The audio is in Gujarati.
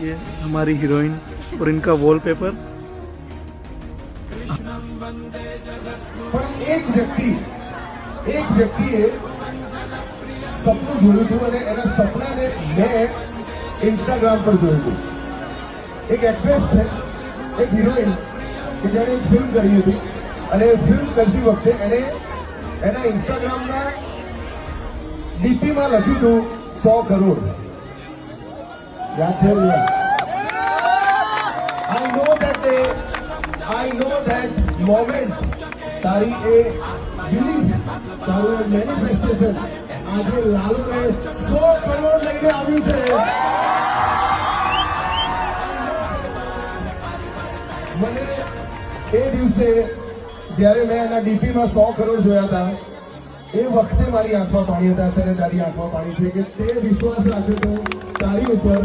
ये हमारी हीरोइन और इनका वॉलपेपर। પણ એક વ્યક્તિએ સપનું જોયું હતું અને એના સપનાને મેં ઇન્સ્ટાગ્રામ પર જોયું હતું. એક એક્ટ્રેસ છે, એક હિરોઈન કે જેણે એક ફિલ્મ કરી હતી અને ફિલ્મ કરતી વખતે એણે એના ઇન્સ્ટાગ્રામના ડીપીમાં લખ્યું હતું 100 કરોડ. યાદ છે? I know that moment. તારી એ બિલીફ, તારું એ મેનિફેસ્ટેશન આજે લાલુને 100 કરોડ લઈને આવ્યું છે. મને એ દિવસે જ્યારે મેં એના ડીપીમાં 100 કરોડ જોયા હતા એ વખતે મારી આંખમાં પાણી હતા. અત્યારે તારી આંખમાં પાણી છે કે તે વિશ્વાસ રાખ્યો હતો તારી ઉપર